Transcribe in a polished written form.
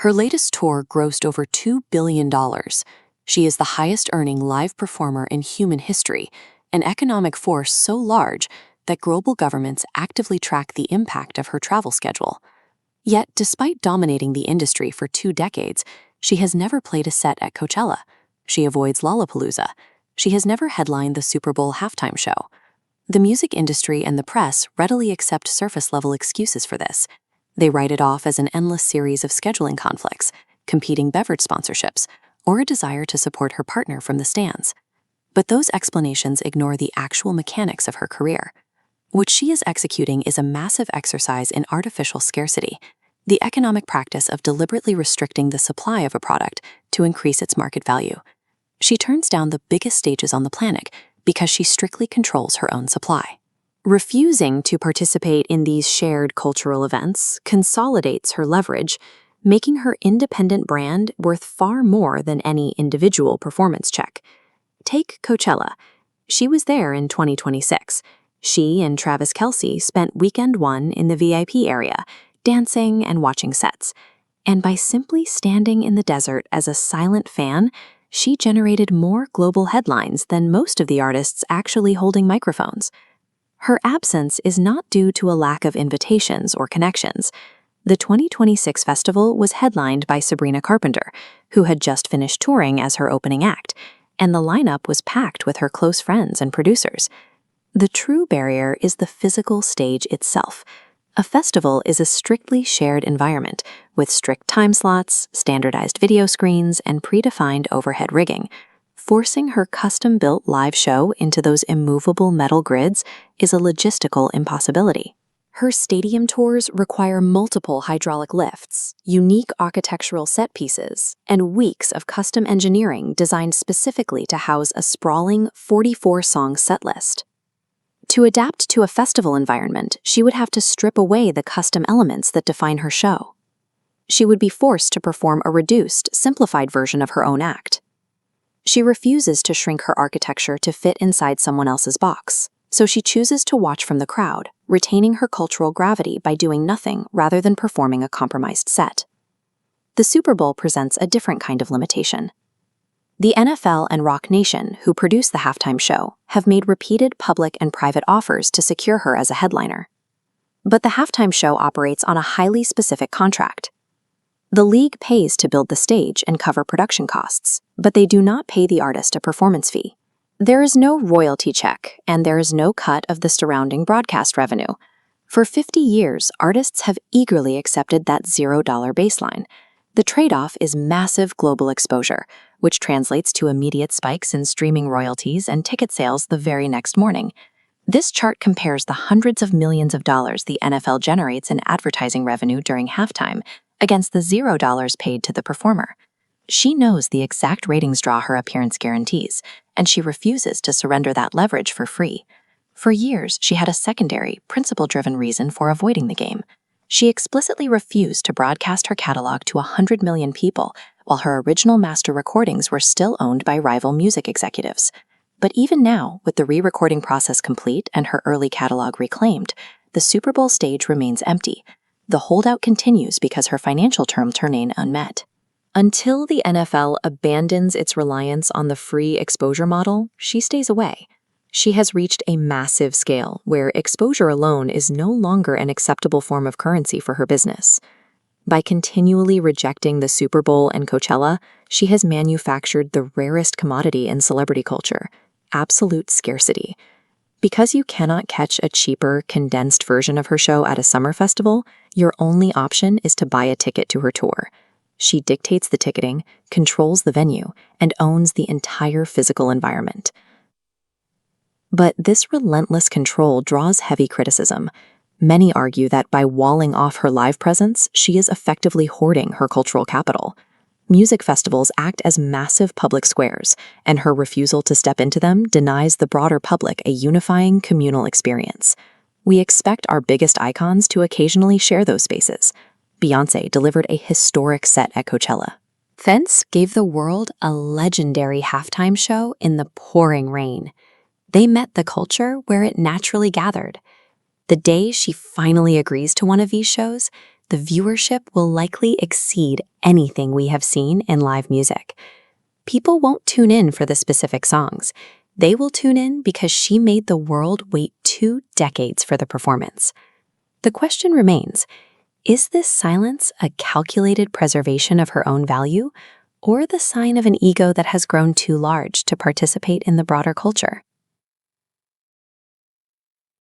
Her latest tour grossed over $2 billion. She is the highest-earning live performer in human history, an economic force so large that global governments actively track the impact of her travel schedule. Yet, despite dominating the industry for 2 decades, she has never played a set at Coachella. She avoids Lollapalooza. She has never headlined the Super Bowl halftime show. The music industry and the press readily accept surface-level excuses for this. They write it off as an endless series of scheduling conflicts, competing beverage sponsorships, or a desire to support her partner from the stands. But those explanations ignore the actual mechanics of her career. What she is executing is a massive exercise in artificial scarcity, the economic practice of deliberately restricting the supply of a product to increase its market value. She turns down the biggest stages on the planet because she strictly controls her own supply. Refusing to participate in these shared cultural events consolidates her leverage, making her independent brand worth far more than any individual performance check. Take Coachella. She was there in 2026. She and Travis Kelce spent weekend one in the VIP area, dancing and watching sets. And by simply standing in the desert as a silent fan, she generated more global headlines than most of the artists actually holding microphones. Her absence is not due to a lack of invitations or connections. The 2026 festival was headlined by Sabrina Carpenter, who had just finished touring as her opening act, and the lineup was packed with her close friends and producers. The true barrier is the physical stage itself. A festival is a strictly shared environment, with strict time slots, standardized video screens, and predefined overhead rigging. Forcing her custom-built live show into those immovable metal grids is a logistical impossibility. Her stadium tours require multiple hydraulic lifts, unique architectural set pieces, and weeks of custom engineering designed specifically to house a sprawling 44-song setlist. To adapt to a festival environment, she would have to strip away the custom elements that define her show. She would be forced to perform a reduced, simplified version of her own act. She refuses to shrink her architecture to fit inside someone else's box, so she chooses to watch from the crowd, retaining her cultural gravity by doing nothing rather than performing a compromised set. The Super Bowl presents a different kind of limitation. The NFL and Rock Nation, who produce the halftime show, have made repeated public and private offers to secure her as a headliner. But the halftime show operates on a highly specific contract. The league pays to build the stage and cover production costs, but they do not pay the artist a performance fee. There is no royalty check, and there is no cut of the surrounding broadcast revenue. For 50 years, artists have eagerly accepted that $0 baseline. The trade-off is massive global exposure, which translates to immediate spikes in streaming royalties and ticket sales the very next morning. This chart compares the hundreds of millions of dollars the NFL generates in advertising revenue during halftime against the $0 paid to the performer. She knows the exact ratings draw her appearance guarantees, and she refuses to surrender that leverage for free. For years, she had a secondary, principle-driven reason for avoiding the game. She explicitly refused to broadcast her catalog to 100 million people, while her original master recordings were still owned by rival music executives. But even now, with the re-recording process complete and her early catalog reclaimed, the Super Bowl stage remains empty. The holdout continues because her financial terms remain unmet. Until the NFL abandons its reliance on the free exposure model, she stays away. She has reached a massive scale where exposure alone is no longer an acceptable form of currency for her business. By continually rejecting the Super Bowl and Coachella, she has manufactured the rarest commodity in celebrity culture: absolute scarcity. Because you cannot catch a cheaper, condensed version of her show at a summer festival, your only option is to buy a ticket to her tour. She dictates the ticketing, controls the venue, and owns the entire physical environment. But this relentless control draws heavy criticism. Many argue that by walling off her live presence, she is effectively hoarding her cultural capital. Music festivals act as massive public squares, and her refusal to step into them denies the broader public a unifying communal experience. We expect our biggest icons to occasionally share those spaces. Beyoncé delivered a historic set at Coachella. Fence gave the world a legendary halftime show in the pouring rain. They met the culture where it naturally gathered. The day she finally agrees to one of these shows, the viewership will likely exceed anything we have seen in live music. People won't tune in for the specific songs. They will tune in because she made the world wait 2 decades for the performance. The question remains, is this silence a calculated preservation of her own value, or the sign of an ego that has grown too large to participate in the broader culture?